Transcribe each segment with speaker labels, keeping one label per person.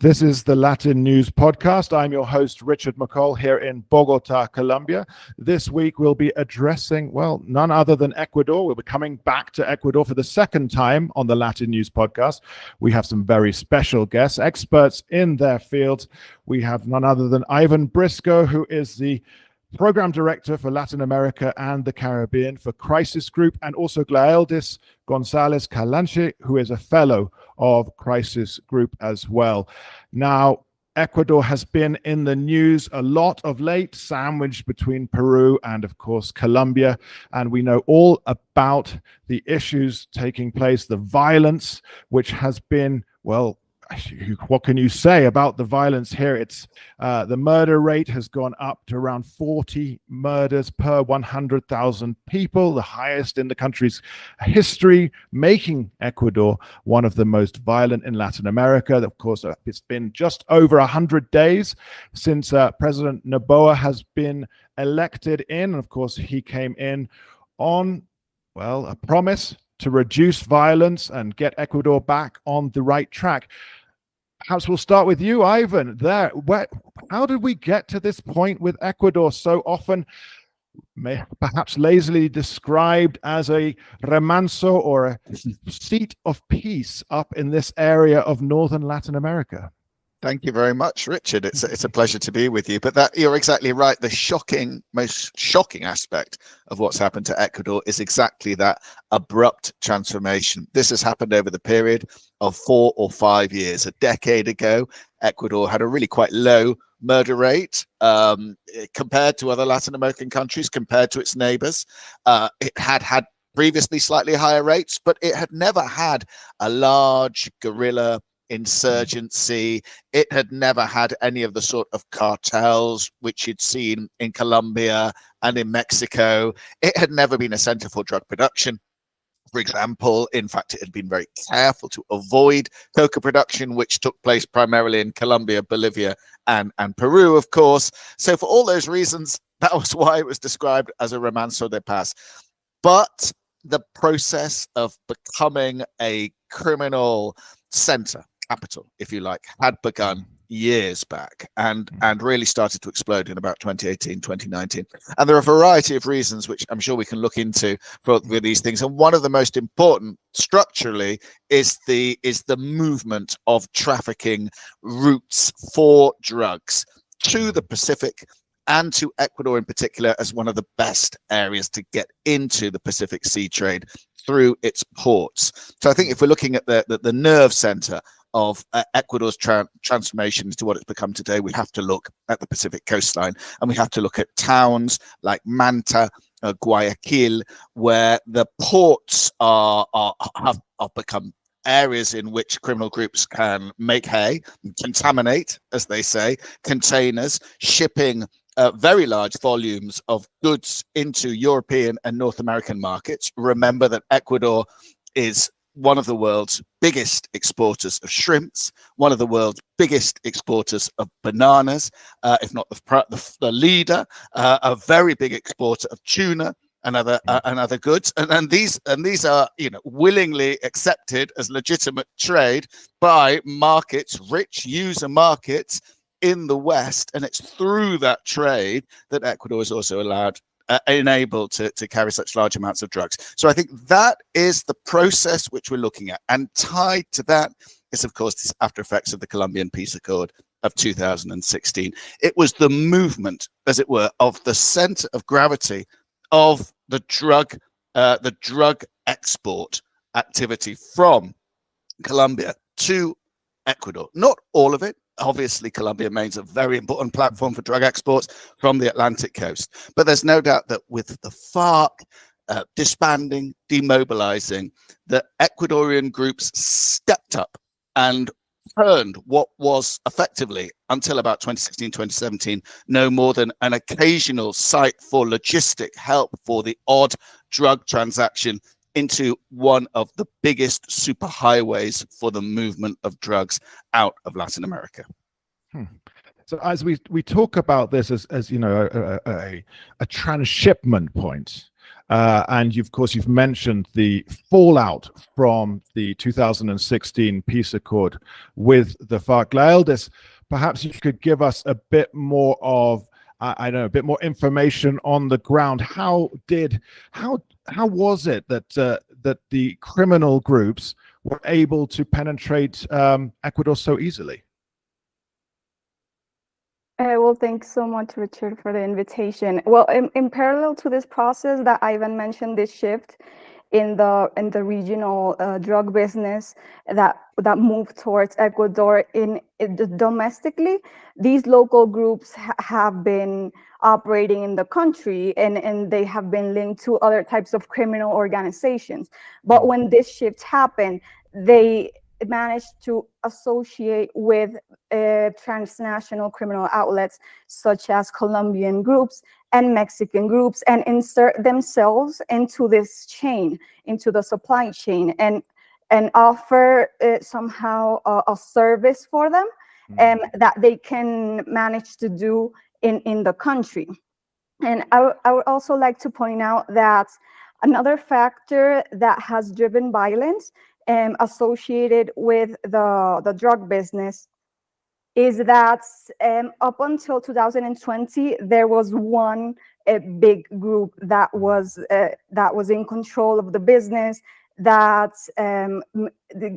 Speaker 1: This is the Latin News Podcast. I'm your host, Richard McCall, here in Bogota, Colombia. This week, we'll be addressing, well, none other than Ecuador. We'll be coming back to Ecuador for the second time on the Latin News Podcast. We have some very special guests, experts in their fields. We have none other than Ivan Briscoe, who is the Program Director for Latin America and the Caribbean for Crisis Group, and also Glaeldis Gonzalez Calanche, who is a fellow of Crisis Group as well. Now, Ecuador has been in the news a lot of late, sandwiched between Peru and, of course, Colombia. And we know all about the issues taking place, the violence, which has been, well, what can you say about the violence here? It's the murder rate has gone up to around 40 murders per 100,000 people, the highest in the country's history, making Ecuador one of the most violent in Latin America. Of course, it's been just over 100 days since President Noboa has been elected in. And of course, he came in on, well, a promise to reduce violence and get Ecuador back on the right track. Perhaps we'll start with you, Ivan. How did we get to this point with Ecuador, so often perhaps lazily described as a remanso or a seat of peace up in this area of northern Latin America?
Speaker 2: Thank you very much, Richard. It's a pleasure to be with you. But that you're exactly right. The most shocking aspect of what's happened to Ecuador is exactly that abrupt transformation. This has happened over the period of 4 or 5 years. A decade ago, Ecuador had a really quite low murder rate compared to other Latin American countries, compared to its neighbors. It had previously slightly higher rates, but it had never had a large guerrilla insurgency. It had never had any of the sort of cartels which you'd seen in Colombia and in Mexico. It had never been a center for drug production, for example. In fact, it had been very careful to avoid coca production, which took place primarily in Colombia, Bolivia, and Peru, of course. So for all those reasons, that was why it was described as a remanso de paz. But the process of becoming a criminal center, capital, if you like, had begun years back and really started to explode in about 2018, 2019. And there are a variety of reasons, which I'm sure we can look into for these things. And one of the most important structurally is the movement of trafficking routes for drugs to the Pacific and to Ecuador in particular as one of the best areas to get into the Pacific sea trade through its ports. So I think if we're looking at the nerve center of Ecuador's transformation into what it's become today, we have to look at the Pacific coastline, and we have to look at towns like Manta, Guayaquil, where the ports have become areas in which criminal groups can make hay, contaminate, as they say, containers, shipping very large volumes of goods into European and North American markets. Remember that Ecuador is one of the world's biggest exporters of shrimps, one of the world's biggest exporters of bananas, if not the leader, a very big exporter of tuna and other goods, and these are, you know, willingly accepted as legitimate trade by markets, rich user markets in the West, and it's through that trade that Ecuador is also enabled to carry such large amounts of drugs. So I think that is the process which we're looking at, and tied to that is, of course, the after effects of the Colombian Peace Accord of 2016. It was the movement, as it were, of the center of gravity of the drug export activity from Colombia to Ecuador. Not all of it. Obviously, Colombia remains a very important platform for drug exports from the Atlantic coast. But there's no doubt that with the FARC disbanding, demobilizing, the Ecuadorian groups stepped up and turned what was effectively, until about 2016, 2017, no more than an occasional site for logistic help for the odd drug transaction into one of the biggest superhighways for the movement of drugs out of Latin America.
Speaker 1: So as we talk about this as you know, a transshipment point, And of course, you've mentioned the fallout from the 2016 peace accord with the FARC. Laeldes, perhaps you could give us a bit more of, I don't know, a bit more information on the ground. How was it that that the criminal groups were able to penetrate Ecuador so easily?
Speaker 3: Well, thanks so much, Richard, for the invitation. Well, in parallel to this process that Ivan mentioned, this shift in the regional drug business that moved towards Ecuador domestically, these local groups have been operating in the country, and they have been linked to other types of criminal organizations. But when this shift happened, they managed to associate with transnational criminal outlets such as Colombian groups and Mexican groups, and insert themselves into this chain, into the supply chain, and offer somehow a service for them that they can manage to do in the country. And I would also like to point out that another factor that has driven violence associated with the drug business is that up until 2020, there was one big group that was in control of the business, that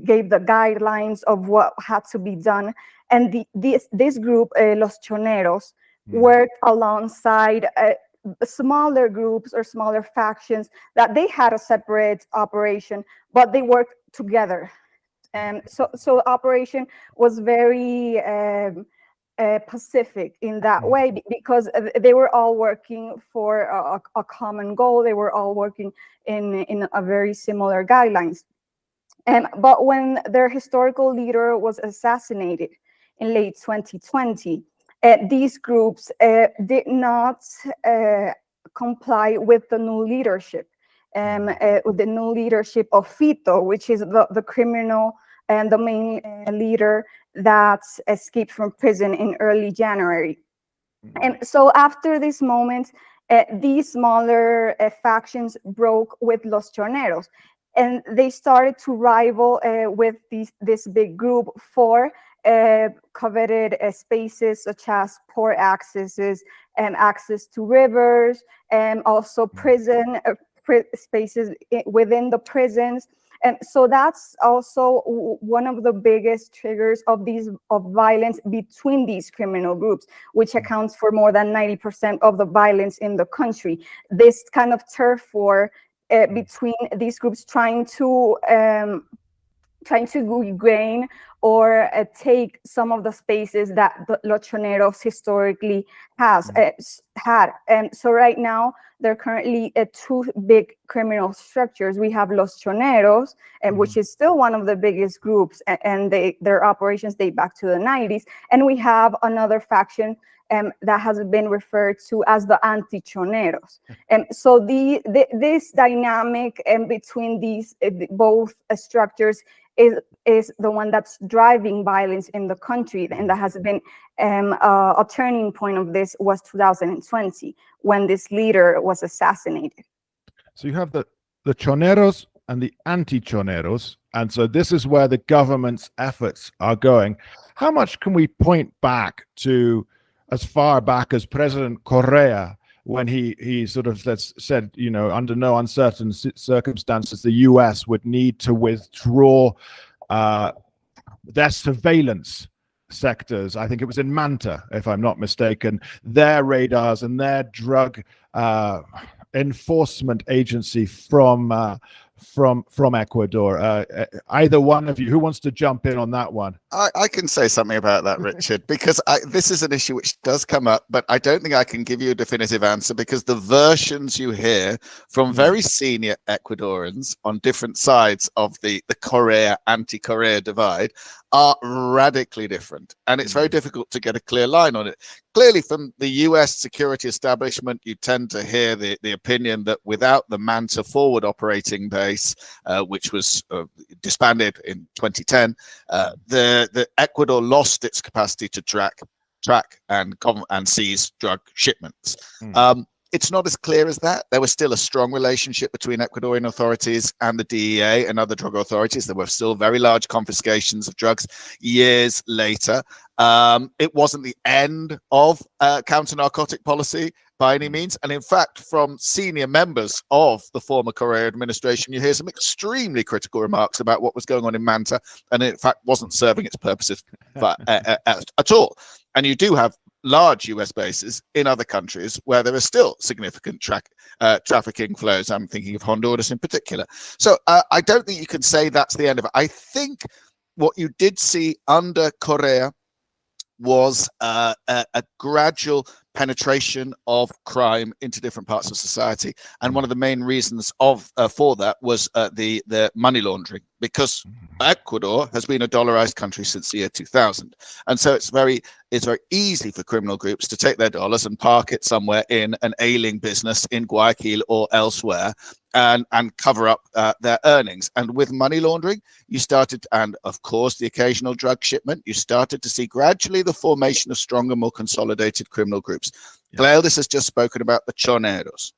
Speaker 3: gave the guidelines of what had to be done. And this group, Los Choneros, worked alongside smaller groups or smaller factions that they had a separate operation, but they worked together. So the operation was very pacific in that way, because they were all working for a common goal. They were all working in a very similar guidelines. But when their historical leader was assassinated in late 2020, these groups did not comply with the new leadership. With the new leadership of Fito, which is the criminal and the main leader that escaped from prison in early January. And so after this moment, these smaller factions broke with Los Choneros, and they started to rival with this big group for coveted spaces such as port accesses and access to rivers, and also prison spaces within the prisons. And so that's also one of the biggest triggers of violence between these criminal groups, which accounts for more than 90% of the violence in the country. This kind of turf war between these groups trying to regain or take some of the spaces that the Los Choneros historically had. And so right now, there are currently two big criminal structures. We have Los Choneros, which is still one of the biggest groups, and their operations date back to the 90s. And we have another faction that has been referred to as the anti-choneros. And so this dynamic between these both structures is the one that's driving violence in the country, and that has been a turning point of this was 2020, when this leader was assassinated.
Speaker 1: So you have the choneros and the anti-choneros, and so this is where the government's efforts are going. How much can we point back to as far back as President Correa, when he sort of said, you know, under no uncertain circumstances, the US would need to withdraw their surveillance sectors. I think it was in Manta, if I'm not mistaken, their radars and their drug enforcement agency from Ecuador. Either one of you, who wants to jump in on that one?
Speaker 2: I can say something about that, Richard, because this is an issue which does come up, but I don't think I can give you a definitive answer, because the versions you hear from very senior Ecuadorians on different sides of the Correa, anti-Correa divide are radically different. And it's very difficult to get a clear line on it. Clearly, from the US security establishment, you tend to hear the opinion that without the Manta forward operating base, which was disbanded in 2010, the Ecuador lost its capacity to track and seize drug shipments. It's not as clear as that. There was still a strong relationship between Ecuadorian authorities and the DEA and other drug authorities. There were still very large confiscations of drugs years later. It wasn't the end of counter-narcotic policy by any means. And in fact, from senior members of the former Correa administration, you hear some extremely critical remarks about what was going on in Manta, and in fact wasn't serving its purposes at all. And you do have large US bases in other countries where there are still significant trafficking flows. I'm thinking of Honduras in particular. So I don't think you can say that's the end of it. I think what you did see under Correa was a gradual penetration of crime into different parts of society, and one of the main reasons for that was the money laundering, because Ecuador has been a dollarized country since the year 2000, and so it's very easy for criminal groups to take their dollars and park it somewhere in an ailing business in Guayaquil or elsewhere, and cover up their earnings. And with money laundering, you started, and of course the occasional drug shipment, you started to see gradually the formation of stronger, more consolidated criminal groups. Yeah. Glaeldis has just spoken about the Choneros,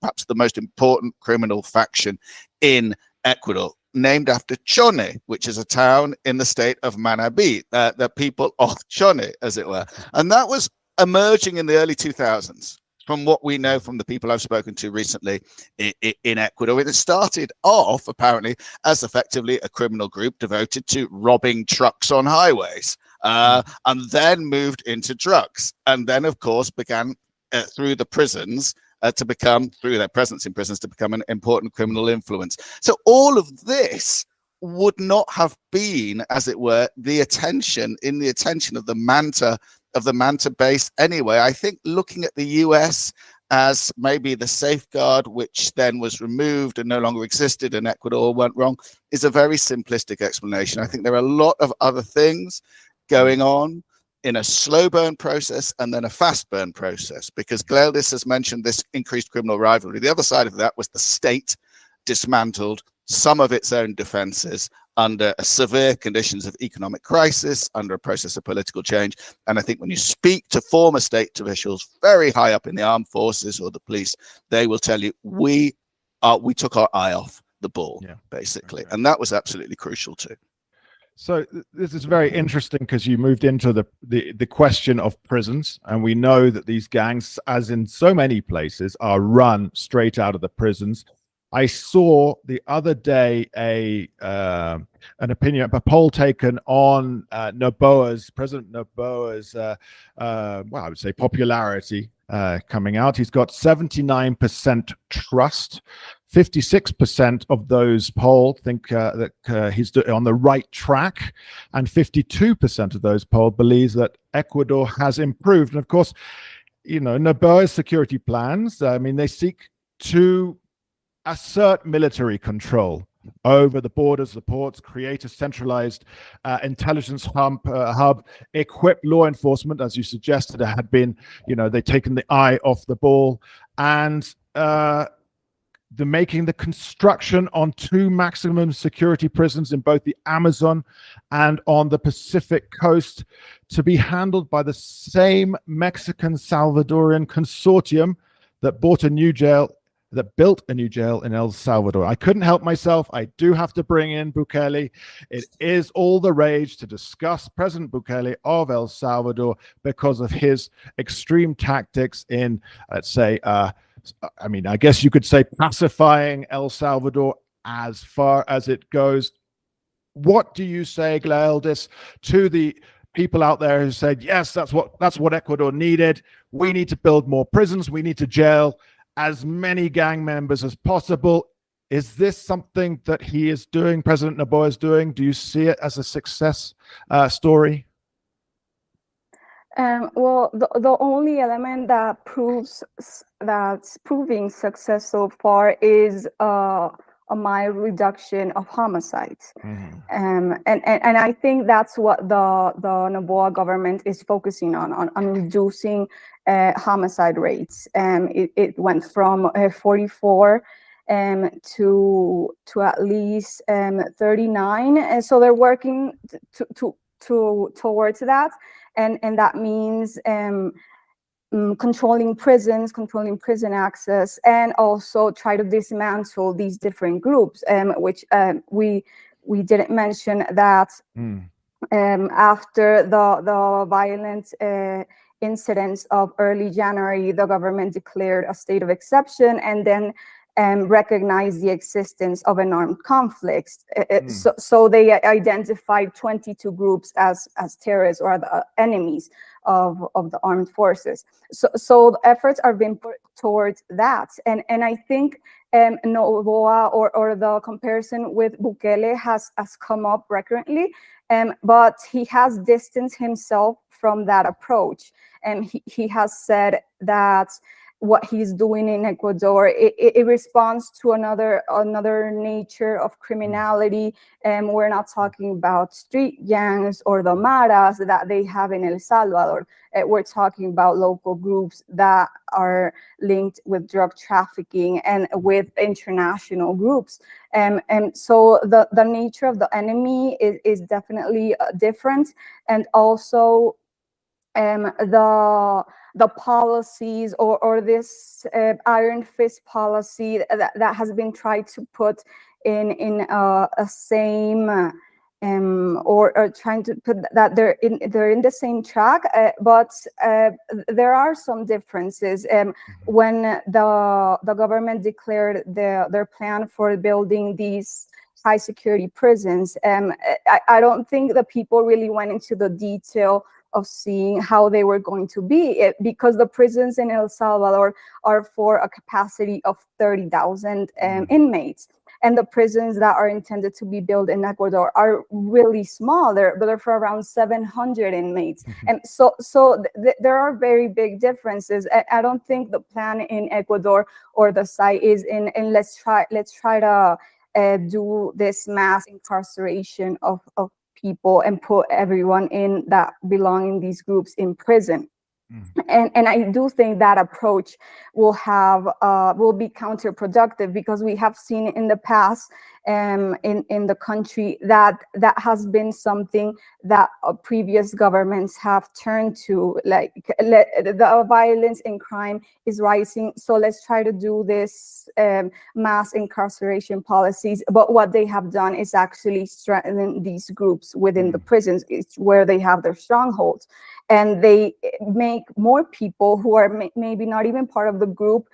Speaker 2: perhaps the most important criminal faction in Ecuador, named after Chone, which is a town in the state of Manabí, the people of Chone, as it were. And that was emerging in the early 2000s. From what we know from the people I've spoken to recently in Ecuador, it started off apparently as effectively a criminal group devoted to robbing trucks on highways, and then moved into drugs, and then of course began through the prisons through their presence in prisons, to become an important criminal influence. So all of this would not have been, as it were, the attention of the Manta base anyway. I think looking at the US as maybe the safeguard, which then was removed and no longer existed, and Ecuador went wrong, is a very simplistic explanation. I think there are a lot of other things going on in a slow burn process and then a fast burn process, because Glaeldis has mentioned this increased criminal rivalry. The other side of that was the state dismantled some of its own defenses under severe conditions of economic crisis, under a process of political change. And I think when you speak to former state officials very high up in the armed forces or the police, they will tell you, we took our eye off the ball, basically. Okay. And that was absolutely crucial too.
Speaker 1: So this is very interesting, because you moved into the question of prisons, and we know that these gangs, as in so many places, are run straight out of the prisons. I saw the other day a poll taken on President Noboa's, I would say popularity coming out. He's got 79% trust. 56% of those polled think that he's on the right track, and 52% of those polled believes that Ecuador has improved. And of course, Noboa's security plans, they seek to assert military control over the borders, the ports, create a centralized intelligence hub, equip law enforcement, as you suggested. It had been, they've taken the eye off the ball, and they're making the construction on 2 maximum security prisons in both the Amazon and on the Pacific coast to be handled by the same Mexican Salvadorian consortium that built a new jail in El Salvador. I couldn't help myself. I do have to bring in Bukele. It is all the rage to discuss President Bukele of El Salvador because of his extreme tactics in, let's say, I guess you could say pacifying El Salvador as far as it goes. What do you say, Glaeldis, to the people out there who said, yes, that's what Ecuador needed. We need to build more prisons. We need to jail as many gang members as possible. Is this something that he is doing, President Noboa is doing? Do you see it as a success story?
Speaker 3: Well, the only element that's proving success so far is a mild reduction of homicides. Mm-hmm. And I think that's what the Noboa government is focusing on reducing homicide rates. It went from 44 to at least 39, and so they're working towards that. And that means controlling prisons, controlling prison access, and also try to dismantle these different groups, which we didn't mention that after the violent incidents of early January, the government declared a state of exception and then recognized the existence of an armed conflict. So they identified 22 groups as terrorists or the enemies of the armed forces. So the efforts are being put towards that. And I think Noboa or the comparison with Bukele has come up recurrently, but he has distanced himself from that approach. And he has said that what he's doing in Ecuador, it responds to another nature of criminality. And we're not talking about street gangs or the maras that they have in El Salvador. We're talking about local groups that are linked with drug trafficking and with international groups. And so the nature of the enemy is definitely different. And also the policies or this iron fist policy that has been tried to put in a same or trying to put that they're in the same track, but there are some differences. When the government declared their plan for building these high security prisons, I don't think the people really went into the detail of seeing how they were going to be, because the prisons in El Salvador are for a capacity of 30,000 inmates. And the prisons that are intended to be built in Ecuador are really small. They're for around 700 inmates. And so there are very big differences. I don't think the plan in Ecuador or the site is in let's try to do this mass incarceration of people and put everyone in that belong in these groups in prison. And I do think that approach will be counterproductive, because we have seen in the past in the country that has been something that previous governments have turned to, like the violence and crime is rising, so let's try to do this mass incarceration policies. But what they have done is actually strengthen these groups within the prisons. It's where they have their strongholds. And they make more people who are maybe not even part of the group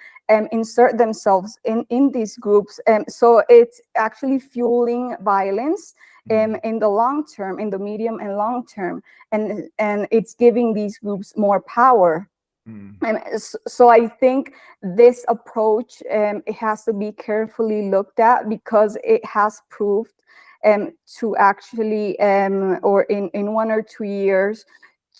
Speaker 3: insert themselves in these groups. So it's actually fueling violence in the long term, in the medium and long term. And it's giving these groups more power. And so I think this approach, it has to be carefully looked at, because it has proved to actually, or in 1 or 2 years,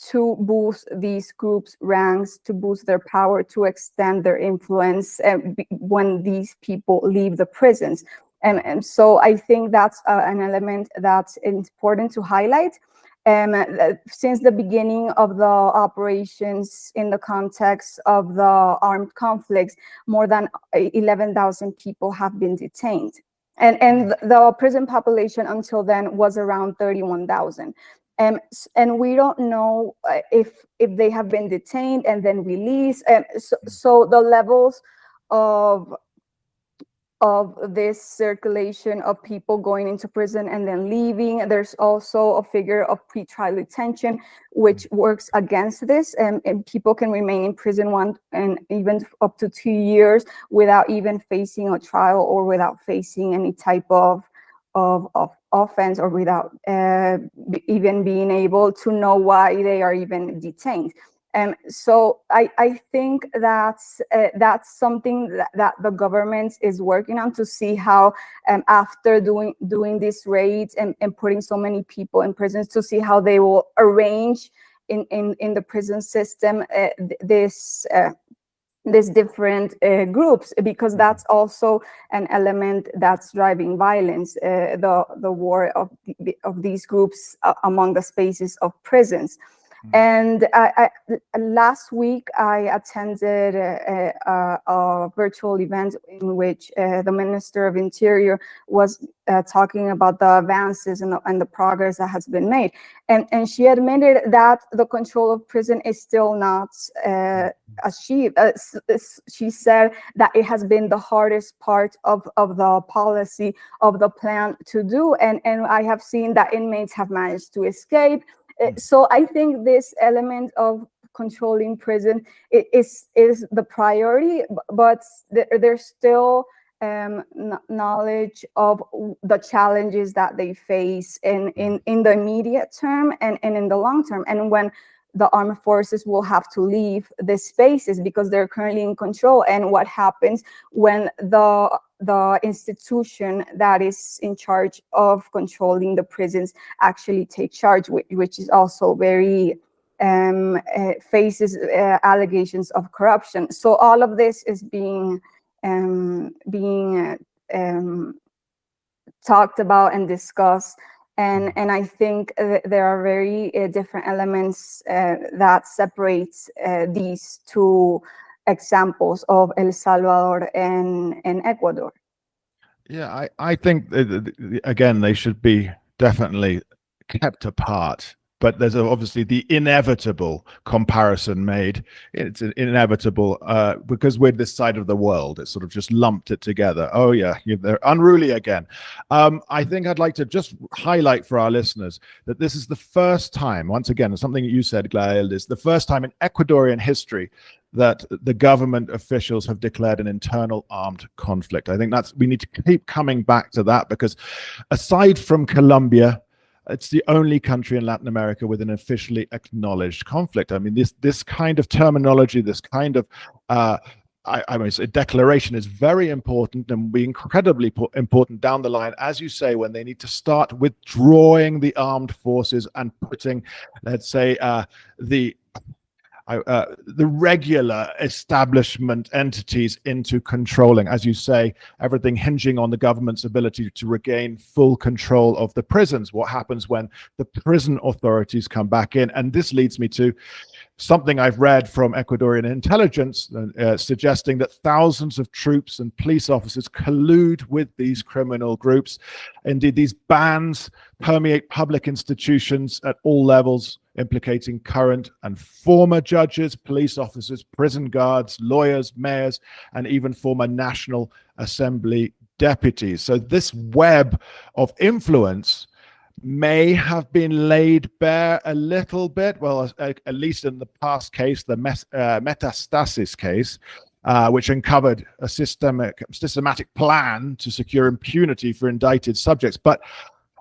Speaker 3: to boost these groups' ranks, to boost their power, to extend their influence when these people leave the prisons. And so I think that's an element that's important to highlight. Since the beginning of the operations in the context of the armed conflicts, more than 11,000 people have been detained. And the prison population until then was around 31,000. And we don't know if they have been detained and then released. So the levels of this circulation of people going into prison and then leaving. There's also a figure of pretrial detention, which works against this. And people can remain in prison 1 and even up to 2 years without even facing a trial or without facing any type of offense, or without even being able to know why they are even detained. So I think that's something that the government is working on, to see how after doing these raids and putting so many people in prisons, to see how they will arrange in the prison system these different groups, because that's also an element that's driving violence, the war of these groups among the spaces of prisons. And last week, I attended a virtual event in which the Minister of Interior was talking about the advances and the progress that has been made. And she admitted that the control of prison is still not achieved. She said that it has been the hardest part of the policy, of the plan to do. And I have seen that inmates have managed to escape. So I think this element of controlling prison is the priority, but there's still knowledge of the challenges that they face in the immediate term and in the long term, and when the armed forces will have to leave the spaces because they're currently in control, and what happens when the institution that is in charge of controlling the prisons actually take charge, which is also very faces allegations of corruption. So all of this is being talked about and discussed. And I think there are very different elements that separates these two examples of El Salvador and Ecuador.
Speaker 1: Yeah, I think again they should be definitely kept apart. But there's obviously the inevitable comparison made. It's inevitable because we're this side of the world. It's sort of just lumped it together. Oh yeah, they're unruly again. I think I'd like to just highlight for our listeners that this is the first time, once again, something you said, Glael, is the first time in Ecuadorian history that the government officials have declared an internal armed conflict. I think we need to keep coming back to that, because aside from Colombia, it's the only country in Latin America with an officially acknowledged conflict. I mean, this kind of terminology, this kind of I mean, a declaration is very important and will be incredibly important down the line, as you say, when they need to start withdrawing the armed forces and putting, let's say, the regular establishment entities into controlling, as you say, everything hinging on the government's ability to regain full control of the prisons. What happens when the prison authorities come back in? And this leads me to something I've read from Ecuadorian intelligence suggesting that thousands of troops and police officers collude with these criminal groups. Indeed, these bans permeate public institutions at all levels, implicating current and former judges, police officers, prison guards, lawyers, mayors, and even former National Assembly deputies. So this web of influence may have been laid bare a little bit, well, at least in the past case, the Metastasis case, which uncovered a systematic plan to secure impunity for indicted subjects. But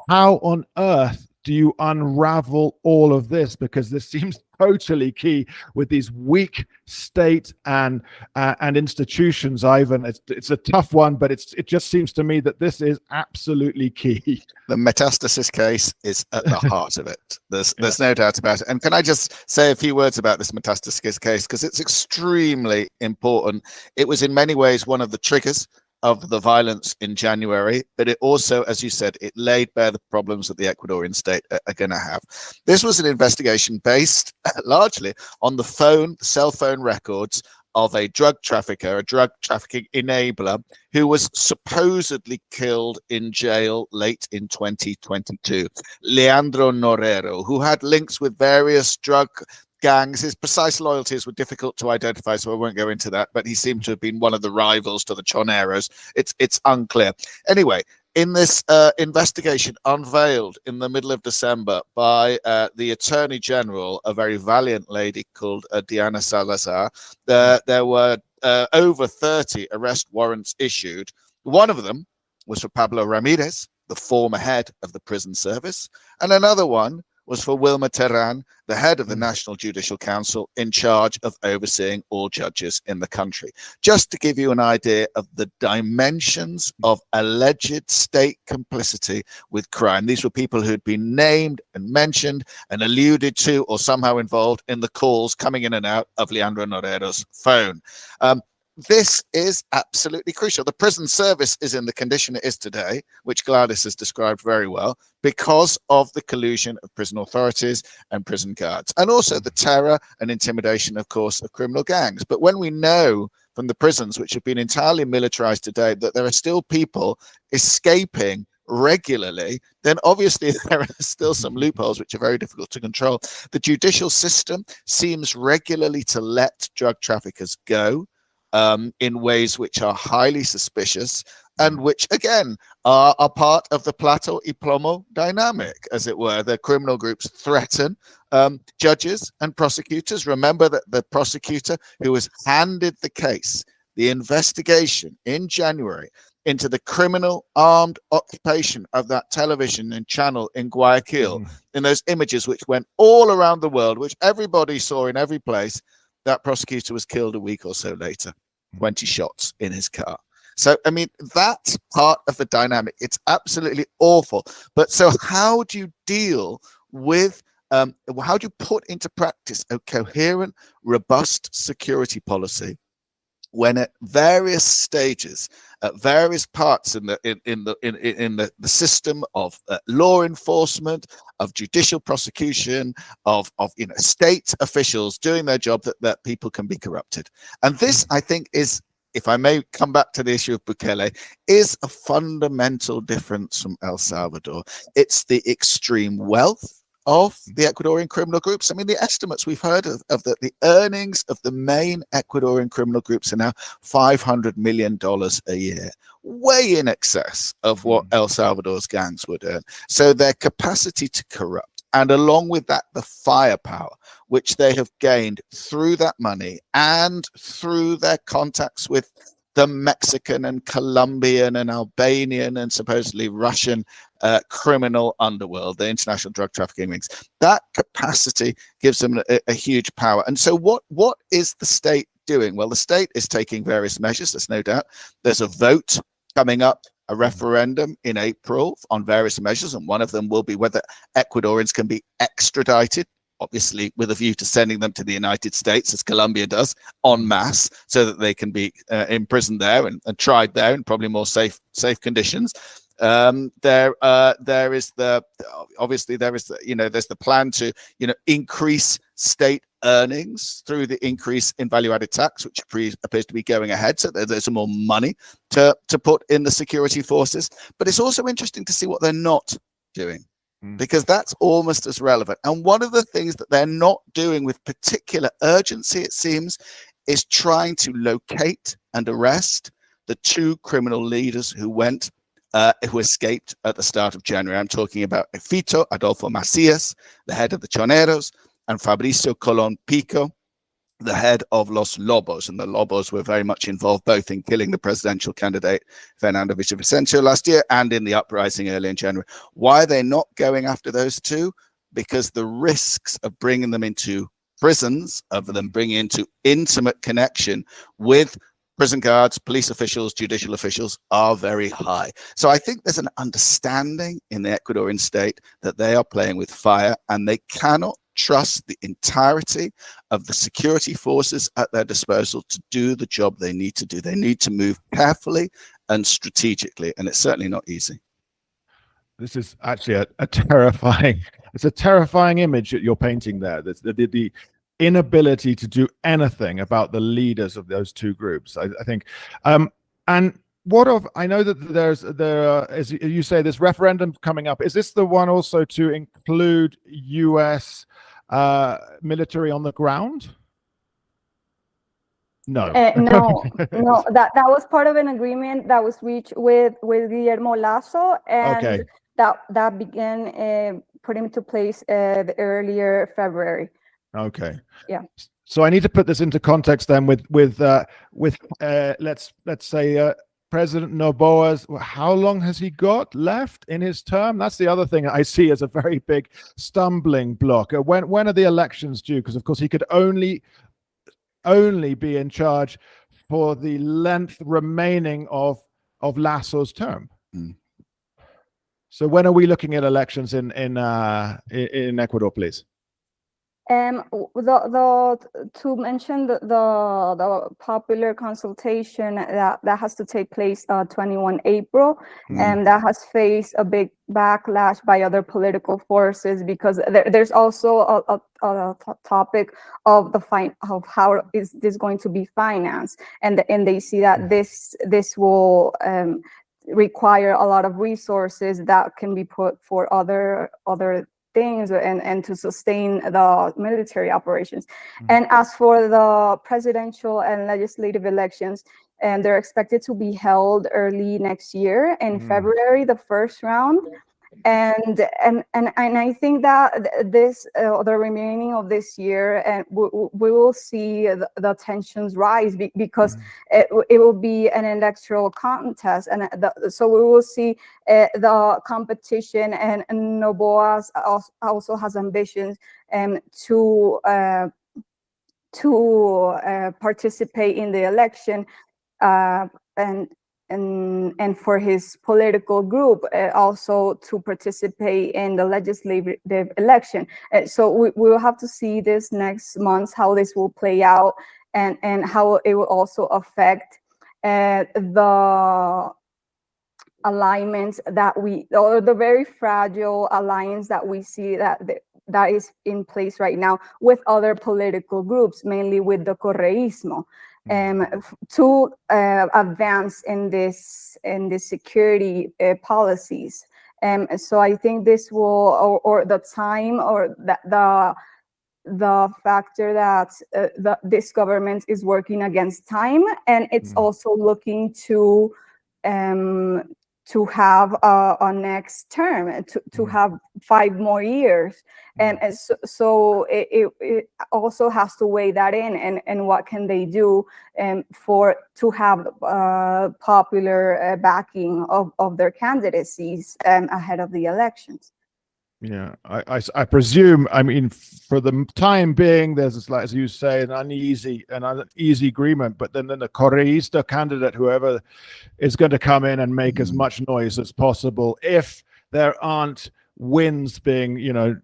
Speaker 1: how on earth do you unravel all of this? Because this seems totally key with these weak state and institutions, Ivan. It's a tough one, but it just seems to me that this is absolutely key.
Speaker 2: The Metastasis case is at the heart of it. There's no doubt about it. And can I just say a few words about this Metastasis case, because it's extremely important. It was in many ways one of the triggers of the violence in January, but it also, as you said, it laid bare the problems that the Ecuadorian state are going to have. This was an investigation based largely on the cell phone records of a drug trafficker, a drug trafficking enabler, who was supposedly killed in jail late in 2022. Leandro Norero, who had links with various drug gangs. His precise loyalties were difficult to identify, so I won't go into that, but he seemed to have been one of the rivals to the Choneros. It's unclear. Anyway, in this investigation unveiled in the middle of December by the Attorney General, a very valiant lady called Diana Salazar, there were over 30 arrest warrants issued. One of them was for Pablo Ramirez, the former head of the prison service, and another one was for Wilmer Terán, the head of the National Judicial Council, in charge of overseeing all judges in the country. Just to give you an idea of the dimensions of alleged state complicity with crime. These were people who'd been named and mentioned and alluded to or somehow involved in the calls coming in and out of Leandro Norero's phone. this is absolutely crucial. The prison service is in the condition it is today, which Gladys has described very well, because of the collusion of prison authorities and prison guards, and also the terror and intimidation, of course, of criminal gangs. But when we know from the prisons, which have been entirely militarized today, that there are still people escaping regularly, then obviously there are still some loopholes which are very difficult to control. The judicial system seems regularly to let drug traffickers go in ways which are highly suspicious, and which again are part of the Plato y Plomo dynamic, as it were. The criminal groups threaten judges and prosecutors. Remember that the prosecutor who was handed the case, the investigation in January into the criminal armed occupation of that television and channel in Guayaquil, in those images which went all around the world, which everybody saw in every place, that prosecutor was killed a week or so later, 20 shots in his car. So, I mean, that's part of the dynamic. It's absolutely awful. But so how do you deal with, how do you put into practice a coherent, robust security policy when at various stages, at various parts in the system of law enforcement, of judicial prosecution, of state officials doing their job, that people can be corrupted? And this, I think, is, if I may come back to the issue of Bukele, is a fundamental difference from El Salvador. It's the extreme wealth of the Ecuadorian criminal groups. I mean, the estimates we've heard of the earnings of the main Ecuadorian criminal groups are now $500 million a year, way in excess of what El Salvador's gangs would earn. So their capacity to corrupt, and along with that, the firepower which they have gained through that money and through their contacts with the Mexican and Colombian and Albanian and supposedly Russian criminal underworld, the international drug trafficking rings. That capacity gives them a huge power. And so what is the state doing? Well, the state is taking various measures, there's no doubt. There's a vote coming up, a referendum in April on various measures, and one of them will be whether Ecuadorians can be extradited, obviously with a view to sending them to the United States, as Colombia does, en masse, so that they can be imprisoned there and tried there in probably more safe conditions. There is the there's the plan to increase state earnings through the increase in value-added tax, which appears to be going ahead. So there's some more money to put in the security forces. But it's also interesting to see what they're not doing, because that's almost as relevant. And one of the things that they're not doing with particular urgency, it seems, is trying to locate and arrest the two criminal leaders who escaped at the start of January. I'm talking about Efito Adolfo Macias, the head of the Choneros, and Fabricio Colón Pico, the head of Los Lobos. And the Lobos were very much involved both in killing the presidential candidate Fernando Villavicencio last year and in the uprising early in January. Why are they not going after those two? Because the risks of bringing them into prisons, of them bringing into intimate connection with prison guards, police officials, judicial officials, are very high. So I think there's an understanding in the Ecuadorian state that they are playing with fire, and they cannot trust the entirety of the security forces at their disposal to do the job they need to do. They need to move carefully and strategically, and it's certainly not easy.
Speaker 1: This is actually a terrifying, it's a terrifying image that you're painting there. The inability to do anything about the leaders of those two groups, I think. And what of, I know that as you say, this referendum coming up. Is this the one also to include US military on the ground? No.
Speaker 3: No. That was part of an agreement that was reached with Guillermo Lasso, and that began put into place earlier February.
Speaker 1: Okay.
Speaker 3: Yeah.
Speaker 1: So I need to put this into context then with let's say President Noboa's, how long has he got left in his term? That's the other thing I see as a very big stumbling block. When are the elections due? Because of course he could only be in charge for the length remaining of Lasso's term. So when are we looking at elections in Ecuador, please?
Speaker 3: To mention the popular consultation that has to take place 21 April, and that has faced a big backlash by other political forces, because there's also a topic of of how is this going to be financed, and they see that this will require a lot of resources that can be put for other things and to sustain the military operations. And as for the presidential and legislative elections, and they're expected to be held early next year in February, the first round. And I think that this the remaining of this year, and we will see the tensions rise because it will be an electoral contest, and so we will see the competition, and Noboa also has ambitions to participate in the election, and for his political group also to participate in the legislative election. So we will have to see this next month, how this will play out, and how it will also affect the alignments or the very fragile alliance that we see that is in place right now with other political groups, mainly with the Correísmo. To advance in this security policies. So I think this will, or the time, or the factor that this government is working against time, and it's also looking to have a next term, to have 5 more years. And so it also has to weigh that in, and what can they do to have popular backing of their candidacies ahead of the elections.
Speaker 1: Yeah, I presume, I mean, for the time being, there's this, like, as you say, an uneasy agreement, but then the Correísta candidate, whoever is going to come in and make as much noise as possible, if there aren't wins being,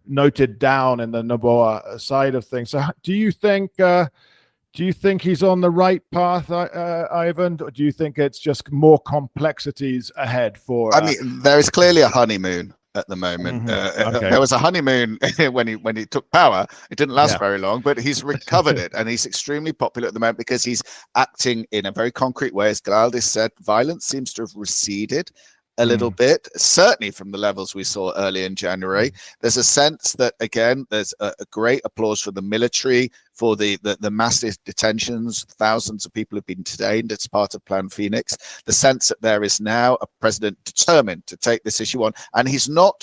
Speaker 1: noted down in the Noboa side of things. So do you think he's on the right path, Ivan, or do you think it's just more complexities ahead for?
Speaker 2: I mean, there is clearly a honeymoon at the moment.
Speaker 1: Okay.
Speaker 2: There was a honeymoon when he took power. It didn't last very long, but he's recovered it, and he's extremely popular at the moment because he's acting in a very concrete way. As Gladys said, violence seems to have receded a little bit, certainly from the levels we saw early in January. There's a sense that, again, there's a great applause for the military, for the massive detentions. Thousands of people have been detained as part of Plan Phoenix. The sense that there is now a president determined to take this issue on, and he's not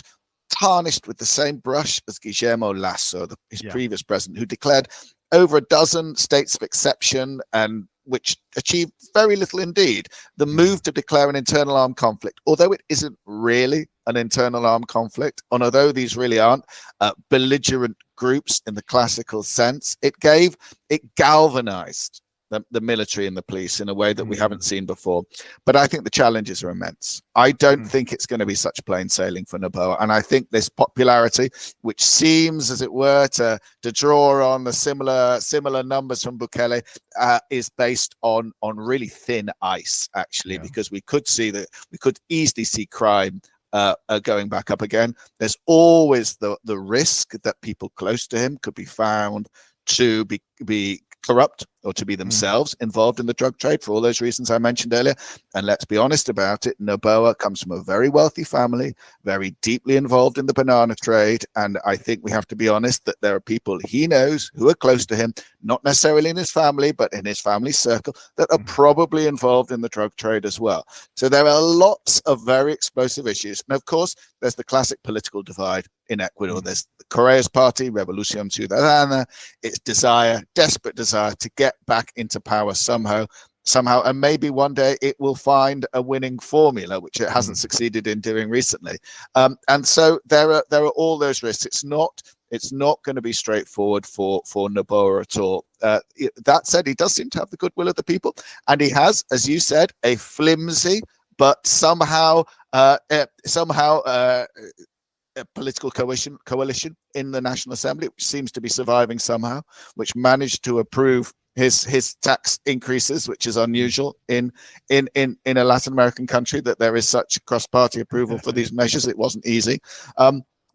Speaker 2: tarnished with the same brush as Guillermo Lasso, his previous president, who declared over a dozen states of exception, and which achieved very little indeed. The move to declare an internal armed conflict, although it isn't really an internal armed conflict, and although these really aren't belligerent groups in the classical sense, it galvanized the military and the police in a way that we haven't seen before. But I think the challenges are immense. I don't think it's going to be such plain sailing for Noboa. And I think this popularity, which seems, as it were, to draw on the similar numbers from Bukele, is based on really thin ice, actually, because we could easily see crime going back up again. There's always the risk that people close to him could be found to be corrupt or to be themselves involved in the drug trade for all those reasons I mentioned earlier. And let's be honest about it, Noboa comes from a very wealthy family, very deeply involved in the banana trade. And I think we have to be honest that there are people he knows who are close to him, not necessarily in his family, but in his family circle, that are probably involved in the drug trade as well. So there are lots of very explosive issues. And of course, there's the classic political divide in Ecuador. There's the Correa's party, Revolución Ciudadana, its desperate desire to get back into power somehow, and maybe one day it will find a winning formula, which it hasn't succeeded in doing recently. And so there are all those risks. It's not going to be straightforward for Noboa at all. That said, he does seem to have the goodwill of the people, and he has, as you said, a flimsy but somehow political coalition in the National Assembly, which seems to be surviving somehow, which managed to approve his tax increases, which is unusual in a Latin American country, that there is such cross-party approval for these measures. It wasn't easy.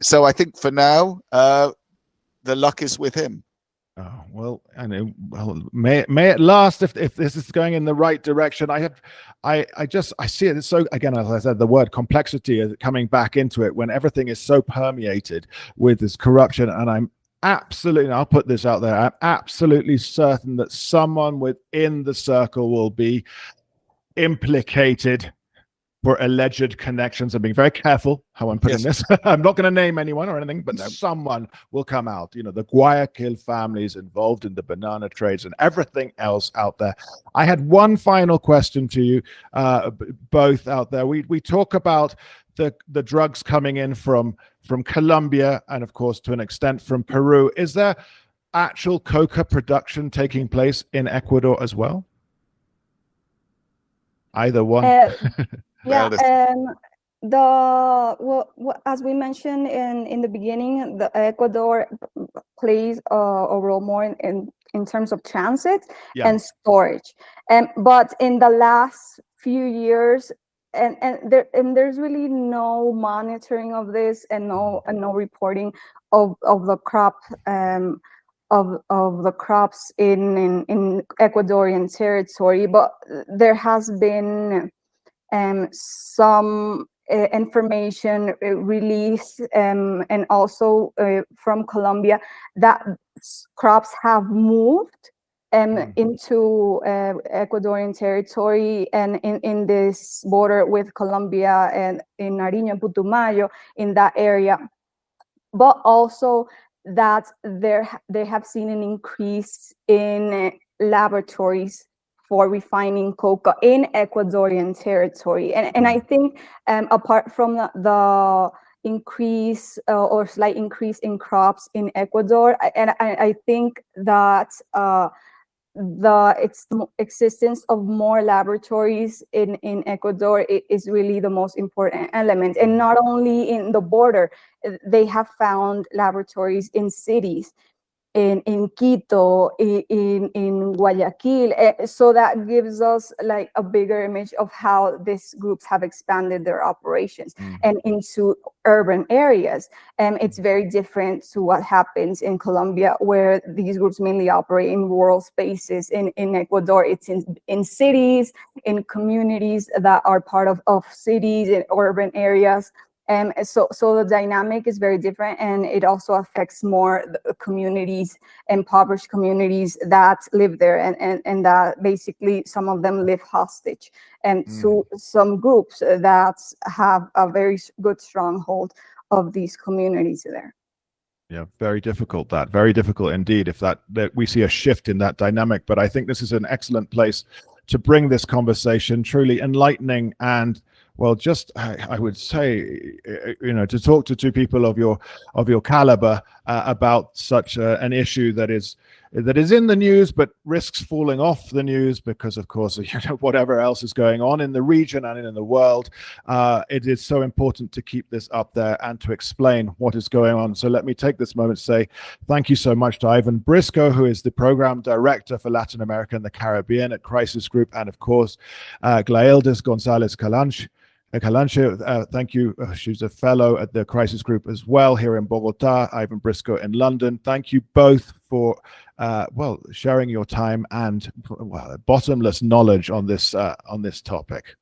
Speaker 2: So I think for now, the luck is with him.
Speaker 1: Oh, well, and may it last if this is going in the right direction. I see it. So again, as I said, the word complexity is coming back into it when everything is so permeated with this corruption. And I'll put this out there, I'm absolutely certain that someone within the circle will be implicated for alleged connections. I'm being very careful how I'm putting this. I'm not going to name anyone or anything, but someone will come out. You know, the Guayaquil families involved in the banana trades and everything else out there. I had one final question to you, both out there. We talk about the drugs coming in from Colombia and, of course, to an extent from Peru. Is there actual coca production taking place in Ecuador as well? Either one.
Speaker 3: Yeah, as we mentioned in the beginning, the Ecuador plays a role more in terms of transit and storage. But in the last few years, there's really no monitoring of this and no reporting of the crop of the crops in Ecuadorian territory. But there has been some information released and also from Colombia that crops have moved into Ecuadorian territory and in this border with Colombia and in Nariño, Putumayo, in that area. But also that they have seen an increase in laboratories for refining coca in Ecuadorian territory. And I think apart from the increase or slight increase in crops in Ecuador, I think that the existence of more laboratories in Ecuador is really the most important element. And not only in the border, they have found laboratories in cities, in Quito, in Guayaquil. So that gives us like a bigger image of how these groups have expanded their operations and into urban areas. And it's very different to what happens in Colombia, where these groups mainly operate in rural spaces. In Ecuador, it's in cities, in communities that are part of cities and urban areas. So the dynamic is very different, and it also affects more the communities, impoverished communities that live there, and that basically some of them live hostage to some groups that have a very good stronghold of these communities there.
Speaker 1: Yeah, very difficult. Very difficult indeed. If that we see a shift in that dynamic, but I think this is an excellent place to bring this conversation, truly enlightening and, well, just I would say, to talk to two people of your caliber about such an issue that is in the news, but risks falling off the news because, of course, whatever else is going on in the region and in the world, it is so important to keep this up there and to explain what is going on. So let me take this moment to say thank you so much to Ivan Briscoe, who is the program director for Latin America and the Caribbean at Crisis Group, and of course, Glaeldis Gonzalez Calanche, thank you. She's a fellow at the Crisis Group as well here in Bogota. Ivan Briscoe in London. Thank you both for sharing your time and bottomless knowledge on this topic.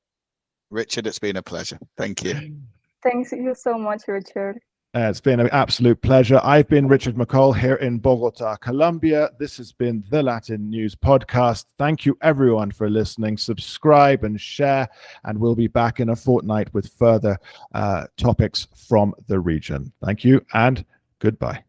Speaker 2: Richard, it's been a pleasure. Thank you.
Speaker 3: Thanks you so much, Richard.
Speaker 1: It's been an absolute pleasure. I've been Richard McCall here in Bogota, Colombia. This has been the Latin News Podcast. Thank you, everyone, for listening. Subscribe and share, and we'll be back in a fortnight with further topics from the region. Thank you, and goodbye.